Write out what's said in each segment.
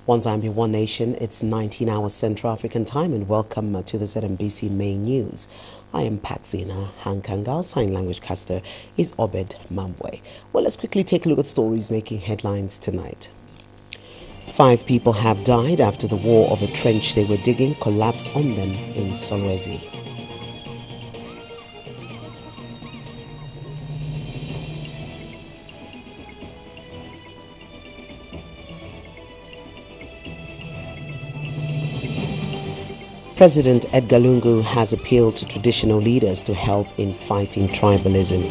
One Zambia, One Nation, it's 19 hours Central African time, and welcome to the ZNBC main news. I am Patsina Hankanga. Our sign language caster is Obed Mambwe. Well, let's quickly take a look at stories making headlines tonight. 5 people have died after the wall of a trench they were digging collapsed on them in Solwezi. President Edgar has appealed to traditional leaders to help in fighting tribalism.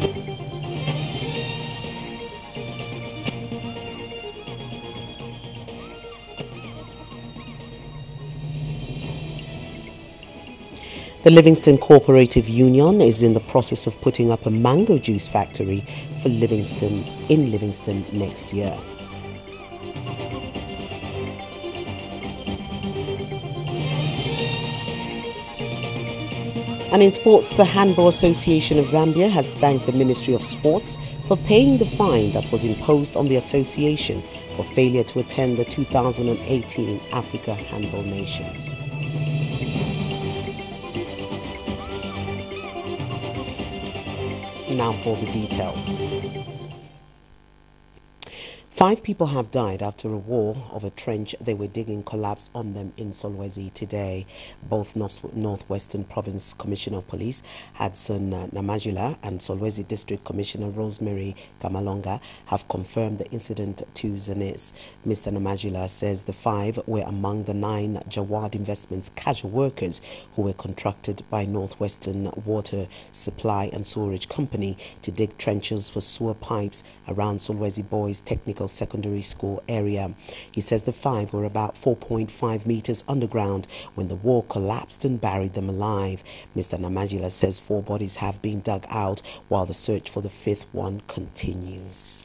The Livingston Cooperative Union is in the process of putting up a mango juice factory for Livingston next year. And in sports, the Handball Association of Zambia has thanked the Ministry of Sports for paying the fine that was imposed on the association for failure to attend the 2018 Africa Handball Nations. Now for the details. 5 people have died after a wall of a trench they were digging collapsed on them in Solwezi today. Both Northwestern Province Commissioner of Police Hudson Namajula and Solwezi District Commissioner Rosemary Kamalonga have confirmed the incident to ZNBC. Mr. Namajula says the 5 were among the 9 Jawad Investments casual workers who were contracted by Northwestern Water Supply and Sewerage Company to dig trenches for sewer pipes around Solwezi Boys Technical Secondary School area. He says the 5 were about 4.5 meters underground when the wall collapsed and buried them alive. Mr. Namajila says 4 bodies have been dug out while the search for the 5th one continues.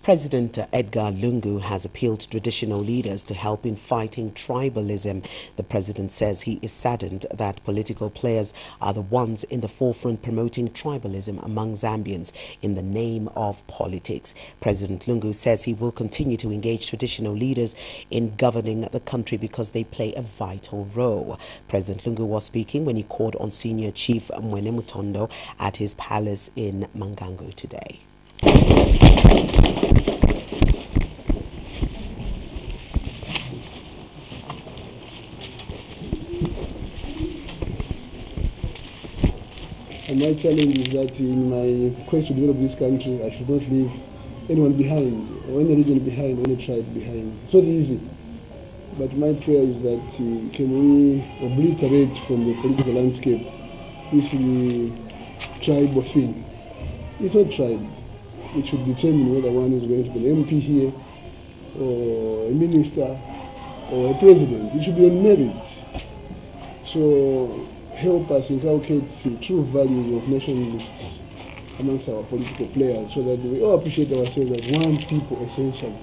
President Edgar has appealed to traditional leaders to help in fighting tribalism. The president says he is saddened that political players are the ones in the forefront promoting tribalism among Zambians in the name of politics. President Lungu says he will continue to engage traditional leaders in governing the country because they play a vital role. President Lungu was speaking when he called on Senior Chief Mwene Mutondo at his palace in Mangangu today. And my challenge is that in my quest to develop this country, I should not leave anyone behind, or any region behind, or any tribe behind. It's not easy. But my prayer is that can we obliterate from the political landscape this tribal thing. It's not tribe. It should determine whether one is going to be an MP here, or a minister, or a president. It should be on merit. So help us inculcate the true values of nationalists amongst our political players so that we all appreciate ourselves as one people essentially.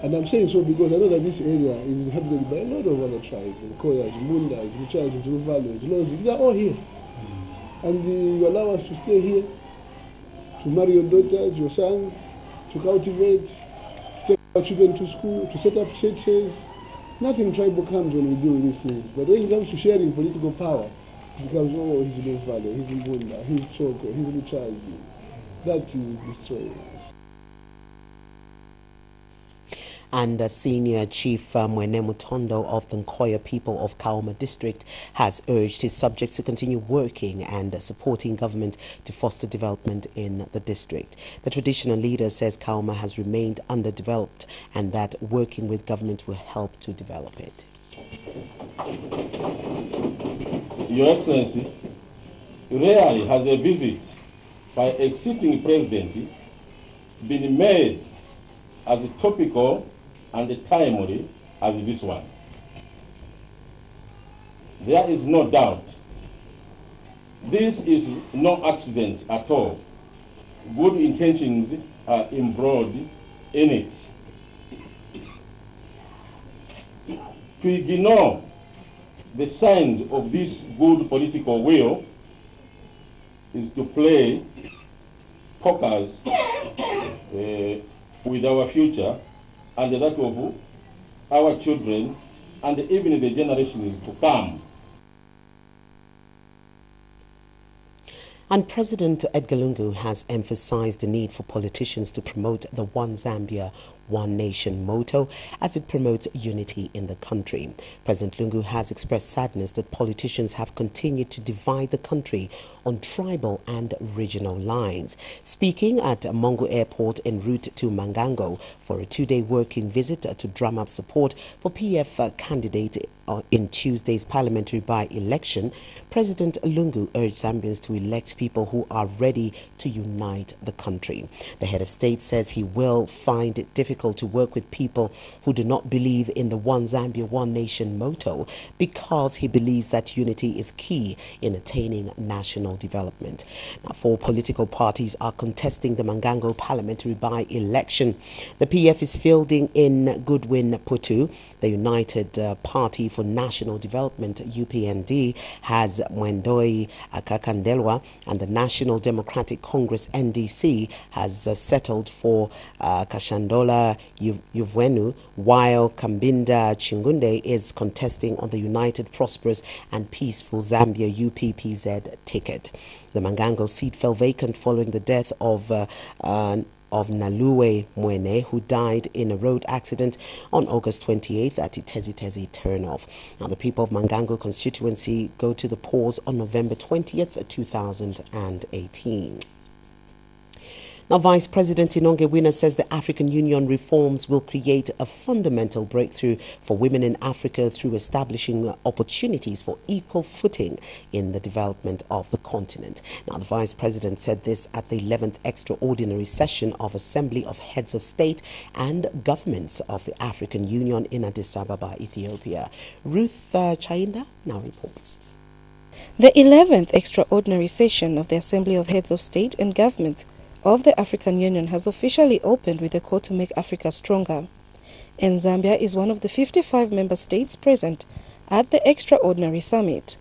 And I'm saying so because I know that this area is inhabited by a lot of other tribes, Koyas, Mundas, Ruchas, Ruvalos, Lozis, they're all here. And you allow us to stay here, to marry your daughters, your sons, to cultivate, take our children to school, to set up churches. Nothing tribal comes when we do these things. But when it comes to sharing political power, it becomes, oh, he's Levalo, he's Mbunda, he's Choko, he's Luchazi. That is destroying us. And Senior Chief Mwene Mutondo of the Nkoya people of Kauma district has urged his subjects to continue working and supporting government to foster development in the district. The traditional leader says Kauma has remained underdeveloped and that working with government will help to develop it. Your Excellency, rarely has a visit by a sitting president been made as topical and timely as this one. There is no doubt. This is no accident at all. Good intentions are embroiled in it. To ignore the signs of this good political will is to play pokers with our future and that of our children and even the generations to come. And President Edgar has emphasized the need for politicians to promote the One Zambia, One Nation motto as it promotes unity in the country. President Lungu has expressed sadness that politicians have continued to divide the country on tribal and regional lines. Speaking at Mongo Airport en route to Mangango for a two-day working visit to drum up support for PF candidate in Tuesday's parliamentary by-election, President Lungu urged Zambians to elect people who are ready to unite the country. The head of state says he will find it difficult to work with people who do not believe in the One Zambia, One Nation motto because he believes that unity is key in attaining national development. Now, 4 political parties are contesting the Mangango parliamentary by-election. The PF is fielding in Goodwin Putu. The United Party for National Development, UPND, has Mwendoi Akakandelwa, and the National Democratic Congress, NDC, has settled for Kashandola Yuvwenu, while Kambinda Chingunde is contesting on the United Prosperous and Peaceful Zambia UPPZ ticket. The Mangango seat fell vacant following the death of Nalue Mwene, who died in a road accident on August 28th at Itezi turnoff. Now, the people of Mangango constituency go to the polls on November 20th, 2018. Now, Vice President Inonge Wina says the African Union reforms will create a fundamental breakthrough for women in Africa through establishing opportunities for equal footing in the development of the continent. Now, the Vice President said this at the 11th extraordinary session of Assembly of Heads of State and Governments of the African Union in Addis Ababa, Ethiopia. Ruth Chainda now reports. The 11th extraordinary session of the Assembly of Heads of State and Governments of the African Union has officially opened with a call to make Africa stronger. And Zambia is one of the 55 member states present at the extraordinary summit.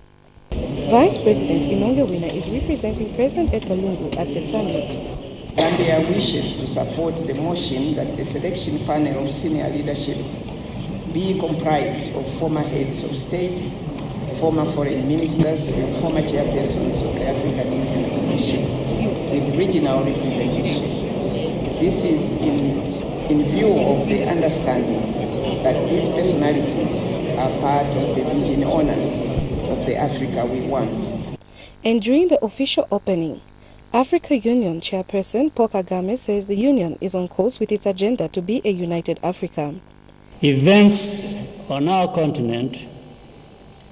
Vice President Inonge Wina is representing President Edgar Lungu at the summit. Zambia wishes to support the motion that the selection panel of senior leadership be comprised of former heads of state, former foreign ministers, and former chairpersons of the African Union Commission, with regional representation. This is in view of the understanding that these personalities are part of the vision owners of the Africa we want. And during the official opening, Africa Union Chairperson Paul Kagame says the Union is on course with its agenda to be a united Africa. Events on our continent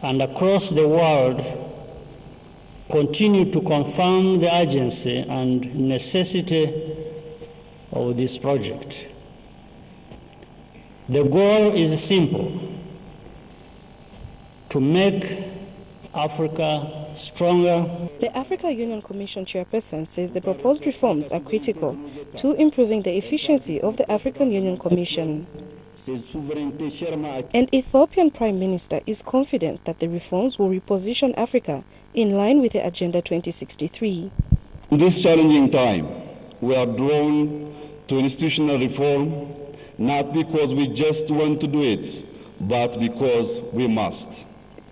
and across the world continue to confirm the urgency and necessity of this project. The goal is simple: to make Africa stronger. The Africa Union Commission Chairperson says the proposed reforms are critical to improving the efficiency of the African Union Commission. And Ethiopian Prime Minister is confident that the reforms will reposition Africa in line with the Agenda 2063. In this challenging time, we are drawn to institutional reform, not because we just want to do it, but because we must.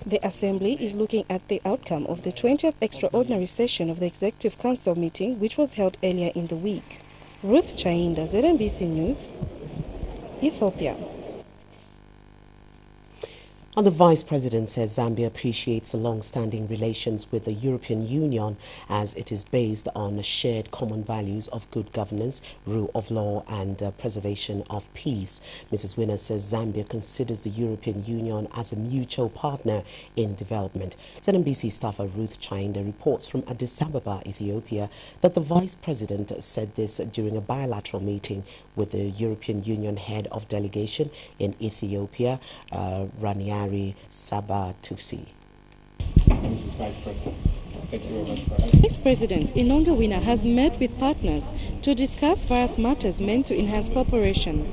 The Assembly is looking at the outcome of the 20th extraordinary session of the Executive Council meeting, which was held earlier in the week. Ruth Chainda, ZNBC News, Ethiopia. And the Vice President says Zambia appreciates the long-standing relations with the European Union as it is based on shared common values of good governance, rule of law and preservation of peace. Mrs. Winner says Zambia considers the European Union as a mutual partner in development. ZNBC staffer Ruth Chainda reports from Addis Ababa, Ethiopia, that the Vice President said this during a bilateral meeting with the European Union head of delegation in Ethiopia, Ranieri Sabatusi. Mrs. Vice President, thank you very much for having me. Vice President Inonge Wina has met with partners to discuss various matters meant to enhance cooperation.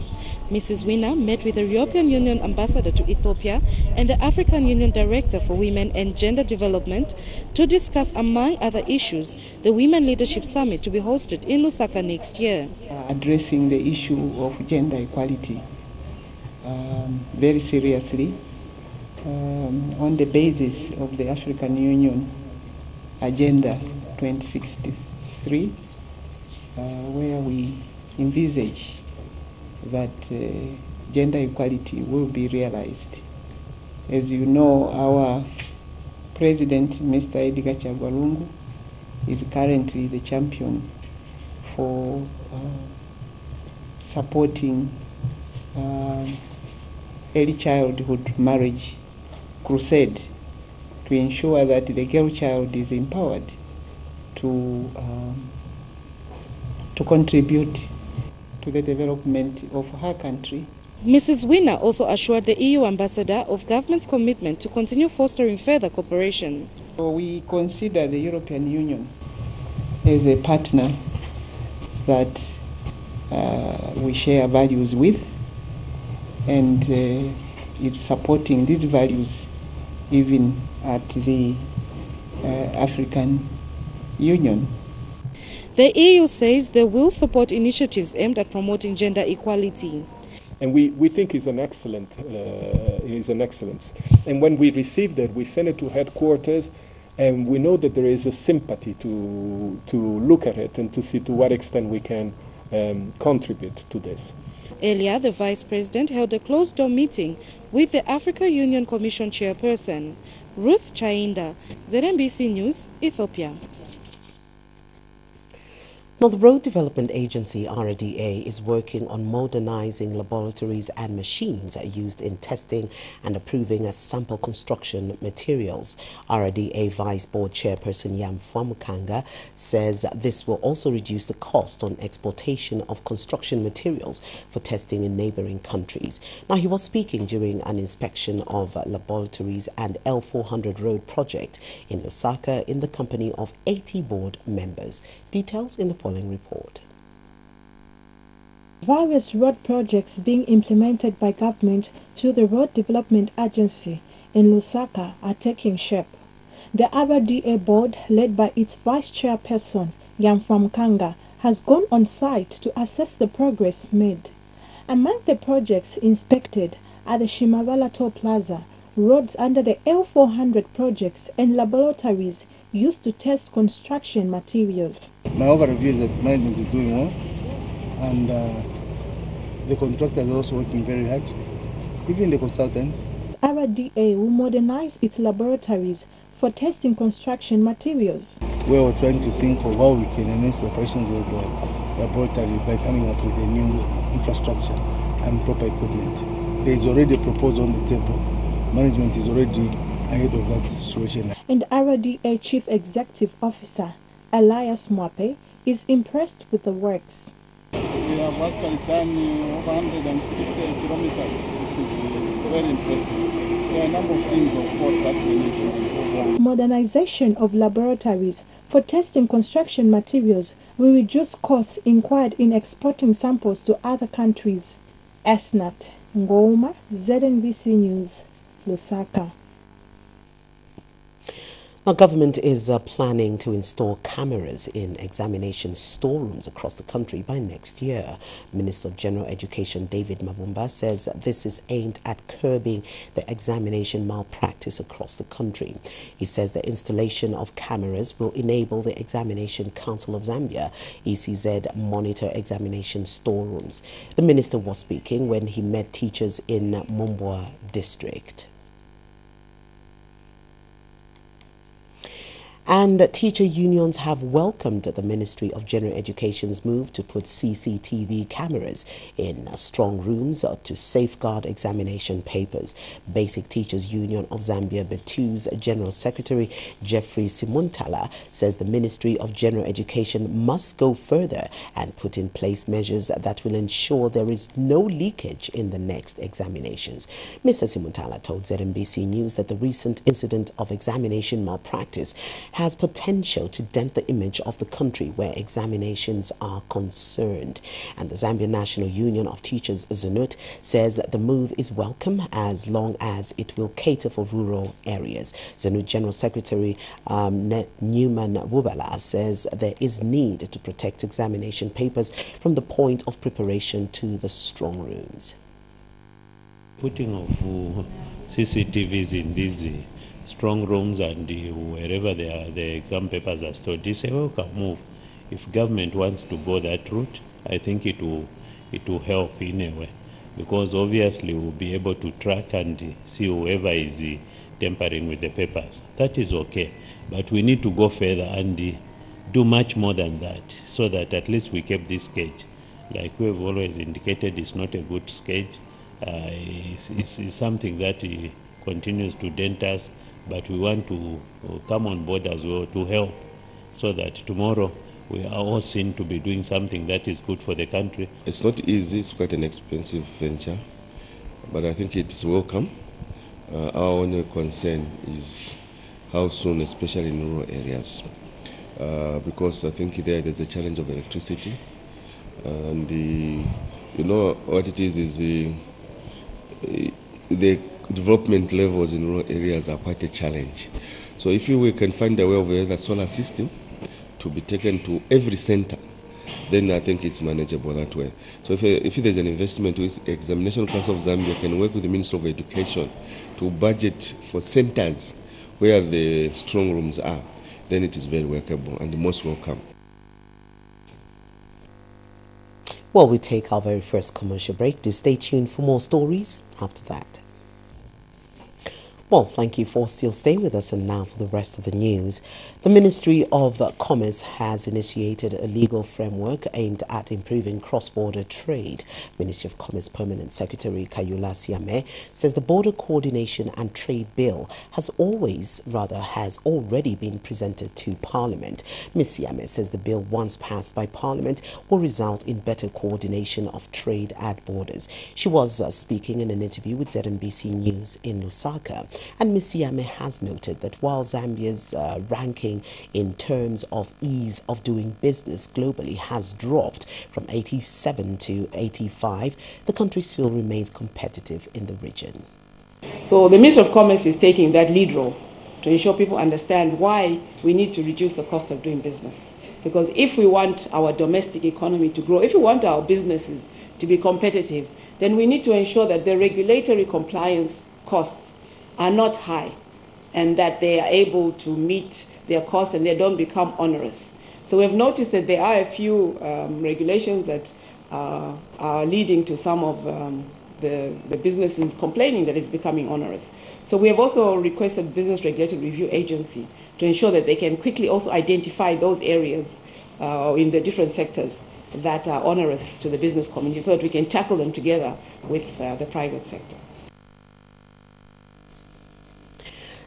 Mrs. Winner met with the European Union Ambassador to Ethiopia and the African Union Director for Women and Gender Development to discuss, among other issues, the Women Leadership Summit to be hosted in Lusaka next year. Addressing the issue of gender equality very seriously on the basis of the African Union Agenda 2063, where we envisage that gender equality will be realized. As you know, our President, Mr. Edgar is currently the champion for supporting early childhood marriage crusade to ensure that the girl child is empowered to contribute to the development of her country. Mrs. Winner also assured the EU ambassador of government's commitment to continue fostering further cooperation. So we consider the European Union as a partner that we share values with, and it's supporting these values even at the African Union. The EU says they will support initiatives aimed at promoting gender equality. And we think is an excellence. And when we receive that, we send it to headquarters, and we know that there is a sympathy to look at it and to see to what extent we can contribute to this. Earlier, the Vice President held a closed-door meeting with the African Union Commission Chairperson, Ruth Chainda, ZNBC News, Ethiopia. Now, the Road Development Agency, RDA, is working on modernizing laboratories and machines used in testing and approving sample construction materials. RDA Vice Board Chairperson Yam Famukanga says this will also reduce the cost on exportation of construction materials for testing in neighboring countries. Now, he was speaking during an inspection of laboratories and L400 road project in Lusaka in the company of 80 board members. Details in the following report. Various road projects being implemented by government through the Road Development Agency in Lusaka are taking shape. The RDA board, led by its vice chairperson, Yam Famukanga, has gone on site to assess the progress made. Among the projects inspected are the Shimabala Toll Plaza, roads under the L400 projects, and laboratories used to test construction materials. My overall view is that management is doing well, and the contractors are also working very hard, even the consultants. RDA will modernize its laboratories for testing construction materials. We are trying to think of how we can enhance the operations of the laboratory by coming up with a new infrastructure and proper equipment. There is already a proposal on the table. Management is already ahead of that situation. And RDA Chief Executive Officer Elias Mwape is impressed with the works. We have actually done over 160 kilometers, which is very impressive. There are a number of things, of course, that we need to improve. Modernization of laboratories for testing construction materials will reduce costs incurred in exporting samples to other countries. Asnat Ngoma, ZNBC News, Lusaka. Now, government is planning to install cameras in examination storerooms across the country by next year. Minister of General Education David Mabumba says this is aimed at curbing the examination malpractice across the country. He says the installation of cameras will enable the Examination Council of Zambia, ECZ, monitor examination storerooms. The minister was speaking when he met teachers in Mumbwa district. And teacher unions have welcomed the Ministry of General Education's move to put CCTV cameras in strong rooms to safeguard examination papers. Basic Teachers Union of Zambia BETU's General Secretary Jeffrey Simuntala says the Ministry of General Education must go further and put in place measures that will ensure there is no leakage in the next examinations. Mr. Simuntala told ZNBC News that the recent incident of examination malpractice has potential to dent the image of the country where examinations are concerned. And the Zambia National Union of Teachers, ZNUT, says the move is welcome as long as it will cater for rural areas. ZNUT General Secretary Newman Wubala says there is need to protect examination papers from the point of preparation to the strong rooms. Putting of CCTVs in these strong rooms and wherever the exam papers are stored, this is a welcome move. If government wants to go that route, I think it will help in a way, because obviously we'll be able to track and see whoever is tampering with the papers. That is okay, but we need to go further and do much more than that, so that at least we keep this scourge. Like we have always indicated, it's not a good scourge. It's something that continues to dent us, but we want to come on board as well to help, so that tomorrow we are all seen to be doing something that is good for the country. It's not easy, it's quite an expensive venture, but I think it's welcome. Our only concern is how soon, especially in rural areas, because I think there's a challenge of electricity, and you know what it is the development levels in rural areas are quite a challenge. So if we can find a way of the solar system to be taken to every center, then I think it's manageable that way. So if there's an investment, with Examination Council of Zambia can work with the Ministry of Education to budget for centers where the strong rooms are, then it is very workable and most welcome. Well, we take our very first commercial break. Do stay tuned for more stories after that. Well, thank you for still staying with us, and now for the rest of the news. The Ministry of Commerce has initiated a legal framework aimed at improving cross-border trade. Ministry of Commerce Permanent Secretary Kayula Siame says the Border Coordination and Trade Bill has already been presented to Parliament. Ms. Siame says the bill, once passed by Parliament, will result in better coordination of trade at borders. She was speaking in an interview with ZNBC News in Lusaka. And Ms. Siame has noted that while Zambia's ranking in terms of ease of doing business globally has dropped from 87 to 85, the country still remains competitive in the region. So the Ministry of Commerce is taking that lead role to ensure people understand why we need to reduce the cost of doing business. Because if we want our domestic economy to grow, if we want our businesses to be competitive, then we need to ensure that the regulatory compliance costs are not high, and that they are able to meet their costs and they don't become onerous. So we've noticed that there are a few regulations that are leading to some of the businesses complaining that it's becoming onerous. So we have also requested Business Regulatory Review Agency to ensure that they can quickly also identify those areas in the different sectors that are onerous to the business community, so that we can tackle them together with the private sector.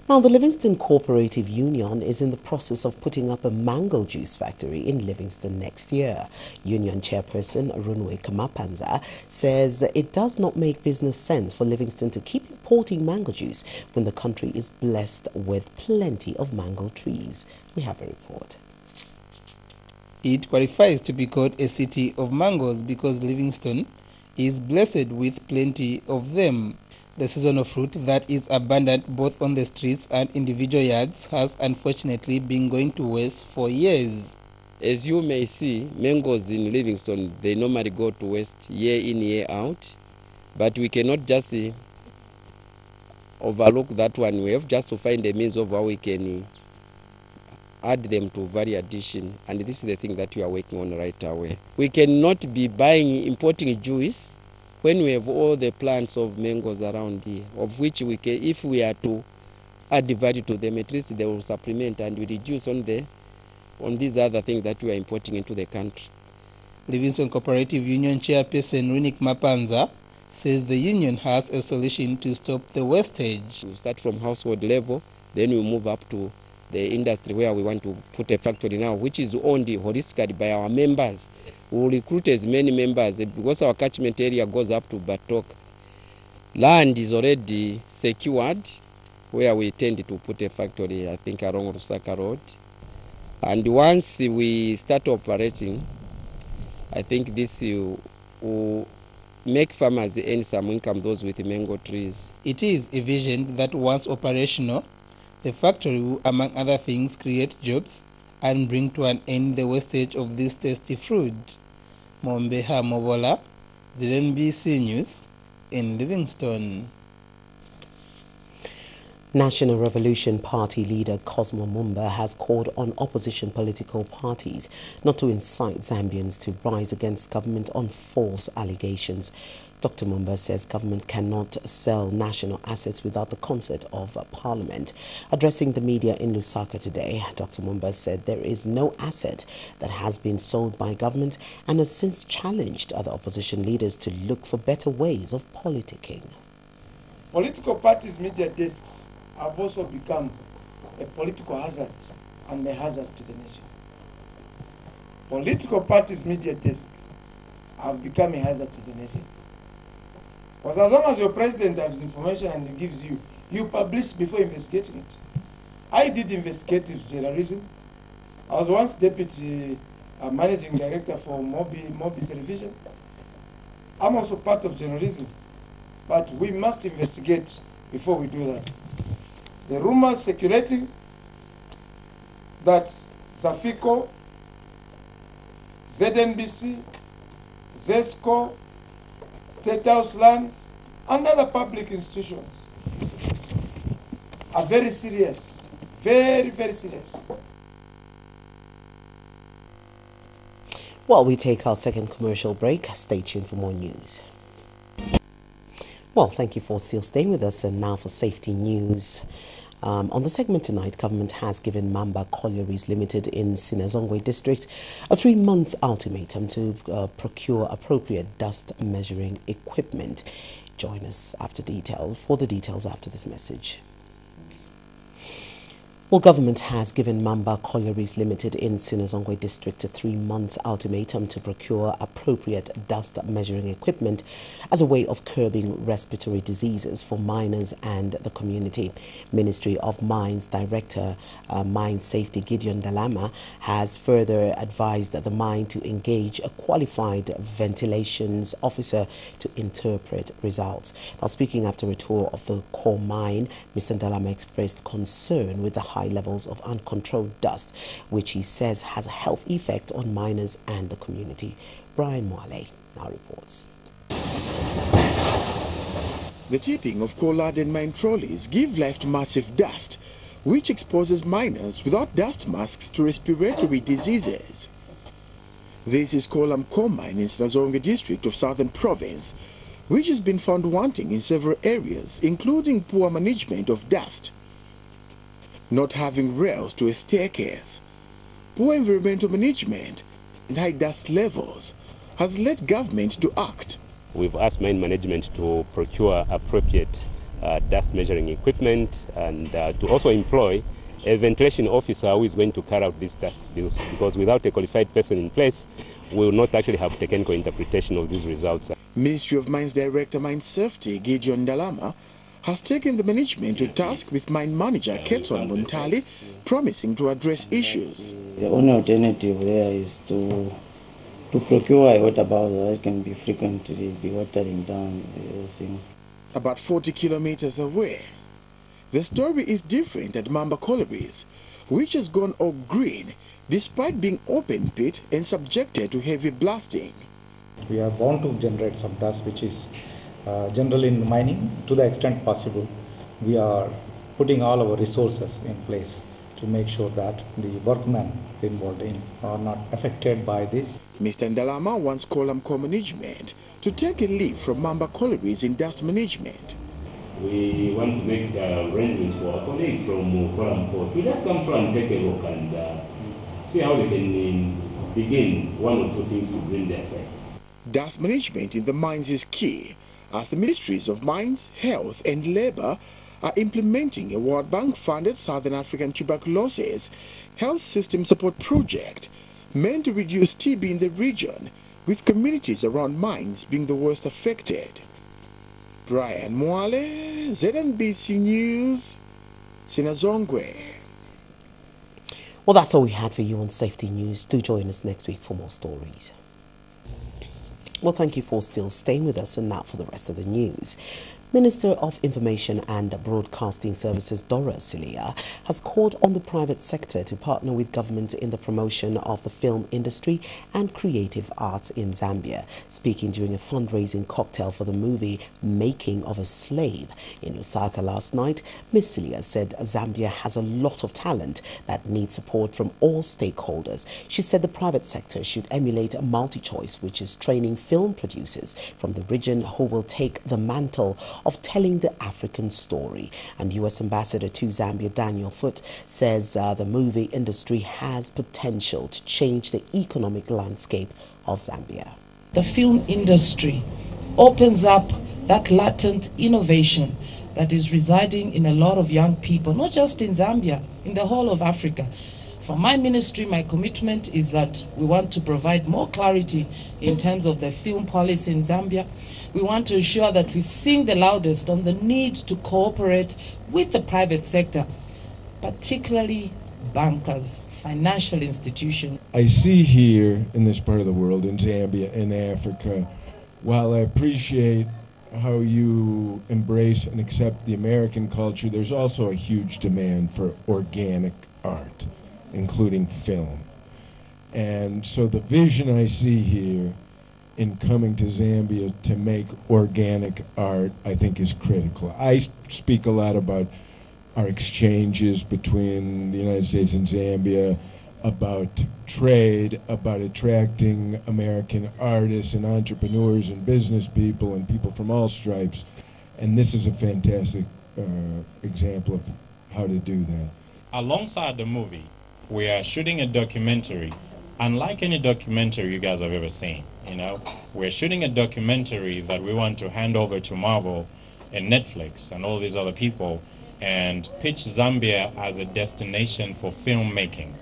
Now, the Livingston Cooperative Union is in the process of putting up a mango juice factory in Livingston next year. Union chairperson Runwe Kamapanza says it does not make business sense for Livingston to keep importing mango juice when the country is blessed with plenty of mango trees. We have a report. It qualifies to be called a city of mangoes because Livingston is blessed with plenty of them. The seasonal fruit that is abundant both on the streets and individual yards has unfortunately been going to waste for years. As you may see, mangoes in Livingston, they normally go to waste year in, year out. But we cannot just overlook that one. We have just to find a means of how we can add them to value addition. And this is the thing that we are working on right away. We cannot be importing juice when we have all the plants of mangoes around here, of which we can, if we are to add the value to them, at least they will supplement and we reduce on these other things that we are importing into the country. Livingston Cooperative Union Chairperson Runik Mapanza says the union has a solution to stop the wastage. We start from household level, then we move up to the industry where we want to put a factory now, which is owned holistically by our members. We will recruit as many members because our catchment area goes up to Batok. Land is already secured where we intend to put a factory, I think, along Lusaka Road. And once we start operating, I think this will make farmers earn some income, those with mango trees. It is envisioned that once operational, the factory will, among other things, create jobs and bring to an end the wastage of this tasty fruit. Mombeha Mobola, ZNBC News in Livingstone. National Revolution Party leader Cosmo Mumba has called on opposition political parties not to incite Zambians to rise against government on false allegations. Dr. Mumba says government cannot sell national assets without the consent of Parliament. Addressing the media in Lusaka today, Dr. Mumba said there is no asset that has been sold by government and has since challenged other opposition leaders to look for better ways of politicking. Political parties' media desks have also become a political hazard and a hazard to the nation. Political parties' media desks have become a hazard to the nation. Because as long as your president has information and he gives you, you publish before investigating it. I did investigative journalism. I was once deputy managing director for Mobi Television. I'm also part of journalism, but we must investigate before we do that. The rumors circulating that Zafiko, ZNBC, ZESCO, State House lands, and other public institutions are very serious, very, very serious. While we take our second commercial break, stay tuned for more news. Well, thank you for still staying with us, and now for safety news. On the segment tonight, government has given Mamba Collieries Limited in Sinazongwe district a 3-month ultimatum to procure appropriate dust measuring equipment. Join us for the details after this message. Well, government has given Mamba Collieries Limited in Sinazongwe district a 3-month ultimatum to procure appropriate dust measuring equipment as a way of curbing respiratory diseases for miners and the community. Ministry of Mines Director Mine Safety Gideon Dalama has further advised the mine to engage a qualified ventilations officer to interpret results. Now, speaking after a tour of the core mine, Mr. Dalama expressed concern with the high levels of uncontrolled dust, which he says has a health effect on miners and the community. Brian Mwale now reports. The tipping of coal-laden mine trolleys give life to massive dust, which exposes miners without dust masks to respiratory diseases. This is Kolam Coal Mine in Sinazongwe district of Southern Province, which has been found wanting in several areas, including poor management of dust, not having rails to a staircase, poor environmental management, and high dust levels has led government to act. We've asked mine management to procure appropriate dust measuring equipment and to also employ a ventilation officer who is going to carry out these dust bills, because without a qualified person in place, we will not actually have technical interpretation of these results. Ministry of Mines Director Mine Safety Gideon Dalama has taken the management to task with mine manager Ketson Muntali, promising to address issues. The only alternative there is to procure a water bowser that can be frequently be watering down those things. About 40 kilometers away, the story is different at Mamba Collieries, which has gone all green despite being open pit and subjected to heavy blasting. We are bound to generate some dust, which is generally in mining. To the extent possible, we are putting all our resources in place to make sure that the workmen involved in are not affected by this. Mr. Ndalama wants Kolam Coal Management to take a lead from Mamba Collieries in dust management. We want to make arrangements for our colleagues from Kolam Coal to just come through and take a look and see how they can begin one or two things to bring their site. Dust management in the mines is key, as the Ministries of Mines, Health and Labour are implementing a World Bank-funded Southern African Tuberculosis Health System Support Project meant to reduce TB in the region, with communities around mines being the worst affected. Brian Mwale, ZNBC News, Sinazongwe. Well, that's all we had for you on Safety News. Do join us next week for more stories. Well, thank you for still staying with us, and now for the rest of the news. Minister of Information and Broadcasting Services Dora Silia has called on the private sector to partner with government in the promotion of the film industry and creative arts in Zambia. Speaking during a fundraising cocktail for the movie Making of a Slave in Lusaka last night, Ms. Silia said Zambia has a lot of talent that needs support from all stakeholders. She said the private sector should emulate a multi-choice, which is training film producers from the region who will take the mantle of telling the African story. And U.S. Ambassador to Zambia Daniel Foote says the movie industry has potential to change the economic landscape of Zambia. The film industry opens up that latent innovation that is residing in a lot of young people, not just in Zambia, in the whole of Africa. For my ministry, my commitment is that we want to provide more clarity in terms of the film policy in Zambia. We want to ensure that we sing the loudest on the need to cooperate with the private sector, particularly bankers, financial institutions. I see here in this part of the world, in Zambia, in Africa, while I appreciate how you embrace and accept the American culture, there's also a huge demand for organic art, including film. And so the vision I see here in coming to Zambia to make organic art, I think, is critical. I speak a lot about our exchanges between the United States and Zambia, about trade, about attracting American artists and entrepreneurs and business people and people from all stripes. And this is a fantastic example of how to do that. Alongside the movie, we are shooting a documentary, unlike any documentary you guys have ever seen. You know, we're shooting a documentary that we want to hand over to Marvel and Netflix and all these other people and pitch Zambia as a destination for filmmaking.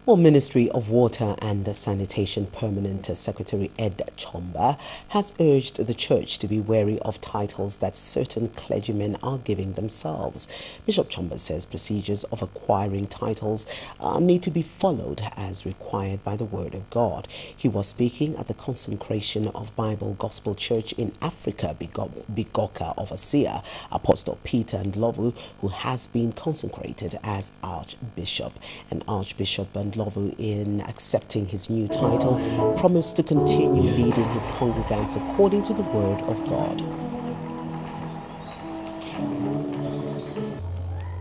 Well, Ministry of Water and Sanitation Permanent Secretary Edgar has urged the church to be wary of titles that certain clergymen are giving themselves. Bishop Chambers says procedures of acquiring titles need to be followed as required by the Word of God. He was speaking at the consecration of Bible Gospel Church in Africa, Bigoka Overseer, Apostle Peter Ndlovu, who has been consecrated as Archbishop. And Archbishop Ndlovu, in accepting his new title, promised to continue leading his congregants according to the Word of God.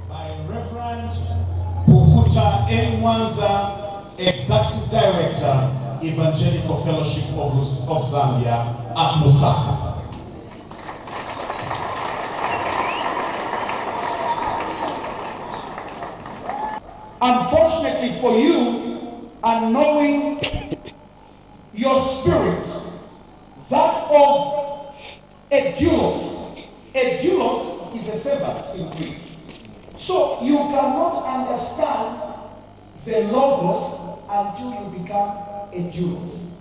By Reverend Pukuta M. Mwanza, Executive Director, Evangelical Fellowship of Zambia at Lusaka. Unfortunately for you, and knowing your spirit, that of a doulos. A doulos is a servant in Greek. So you cannot understand the logos until you become a doulos.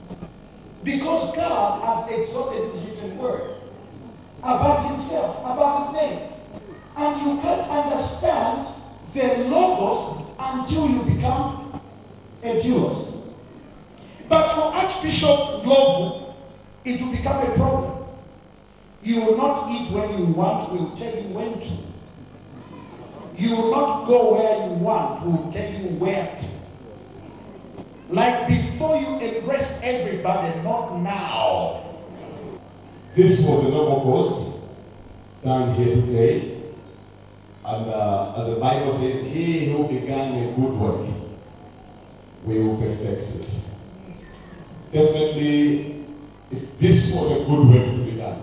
Because God has exalted his written word above himself, above his name. And you can't understand the logos until you become a doulos. But for Archbishop Ndlovu, it will become a problem. You will not eat when you want, we'll tell you when to. You will not go where you want, we'll tell you where to. Like before you embrace everybody, not now. This was a noble cause done here today. And as the Bible says, he who began a good work will perfect it. Definitely, if this was a good work to be done,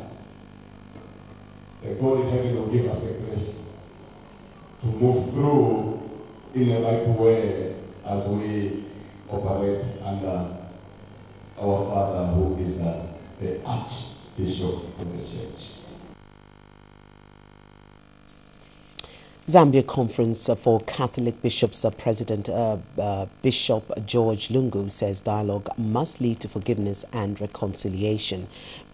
the God in heaven will give us the grace to move through in the right way as we operate under our Father, who is the Archbishop of the Church. Zambia Conference for Catholic Bishops President Bishop George Lungu says dialogue must lead to forgiveness and reconciliation.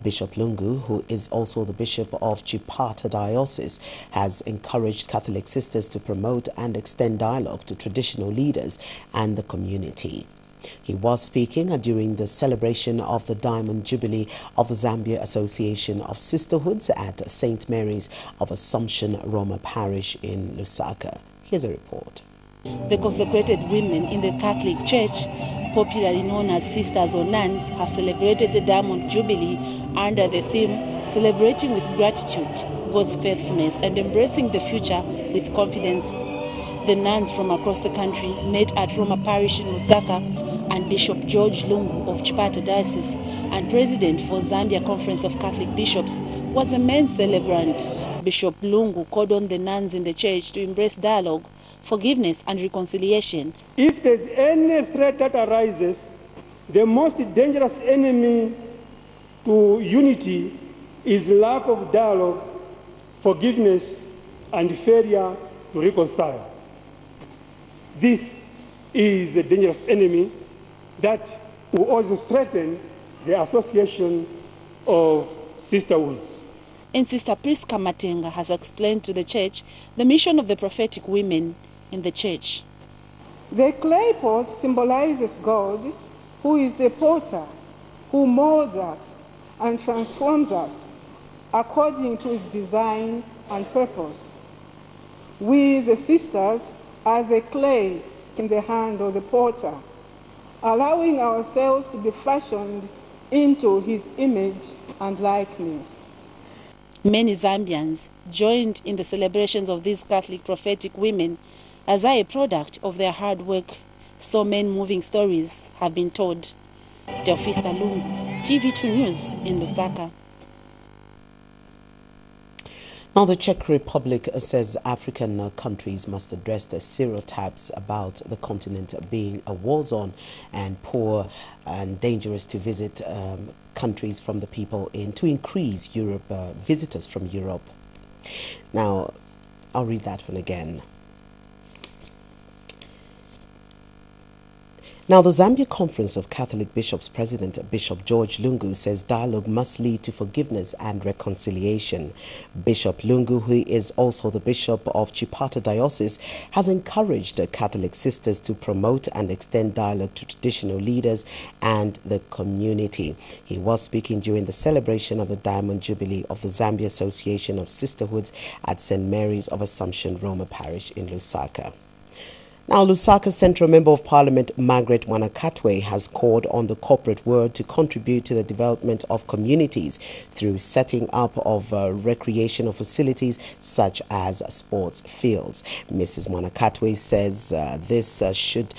Bishop Lungu, who is also the Bishop of Chipata Diocese, has encouraged Catholic sisters to promote and extend dialogue to traditional leaders and the community. He was speaking during the celebration of the Diamond Jubilee of the Zambia Association of Sisterhoods at St. Mary's of Assumption Roma Parish in Lusaka. Here's a report. The consecrated women in the Catholic Church, popularly known as sisters or nuns, have celebrated the Diamond Jubilee under the theme Celebrating with Gratitude, God's Faithfulness and Embracing the Future with Confidence. The nuns from across the country met at Roma Parish in Lusaka, and Bishop George Lungu of Chipata Diocese and President for Zambia Conference of Catholic Bishops was a main celebrant. Bishop Lungu called on the nuns in the church to embrace dialogue, forgiveness and reconciliation. If there's any threat that arises, the most dangerous enemy to unity is lack of dialogue, forgiveness and failure to reconcile. This is a dangerous enemy that will also threaten the association of sisterhoods. And Sister Priska Matenga has explained to the church the mission of the prophetic women in the church. The clay pot symbolizes God, who is the potter, who molds us and transforms us according to his design and purpose. We, the sisters, are the clay in the hand of the potter, allowing ourselves to be fashioned into his image and likeness. Many Zambians joined in the celebrations of these Catholic prophetic women as a product of their hard work. So many moving stories have been told. Teofista Lungu, TV2 News in Lusaka. Now, the Czech Republic says African countries must address the stereotypes about the continent being a war zone and poor and dangerous to visit countries from the people in to increase visitors from Europe. Now, I'll read that one again. Now, the Zambia Conference of Catholic Bishops President Bishop George Lungu says dialogue must lead to forgiveness and reconciliation. Bishop Lungu, who is also the Bishop of Chipata Diocese, has encouraged Catholic sisters to promote and extend dialogue to traditional leaders and the community. He was speaking during the celebration of the Diamond Jubilee of the Zambia Association of Sisterhoods at St. Mary's of Assumption Roma Parish in Lusaka. Now, Lusaka Central Member of Parliament Margaret Wanakatwe has called on the corporate world to contribute to the development of communities through setting up of recreational facilities such as sports fields. Mrs. Wanakatwe says this should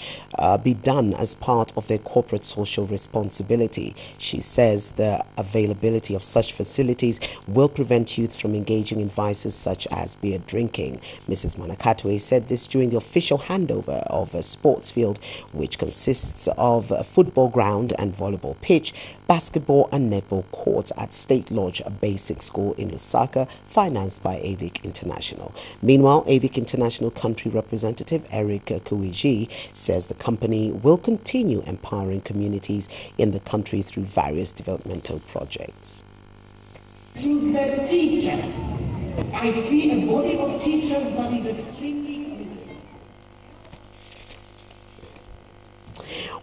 be done as part of their corporate social responsibility. She says the availability of such facilities will prevent youths from engaging in vices such as beer drinking. Mrs. Wanakatwe said this during the official handover of a sports field which consists of a football ground and volleyball pitch, basketball and netball courts at State Lodge Basic School in Lusaka, financed by AVIC International. Meanwhile, AVIC International country representative Eric Kuiji says the company will continue empowering communities in the country through various developmental projects. To the teachers, I see a body of teachers that is extremely.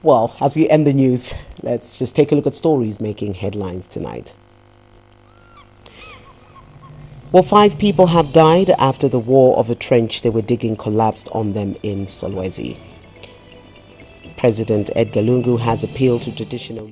Well, as we end the news, let's just take a look at stories making headlines tonight. Well, 5 people have died after the wall of a trench they were digging collapsed on them in Solwezi. President Edgar Lungu has appealed to traditional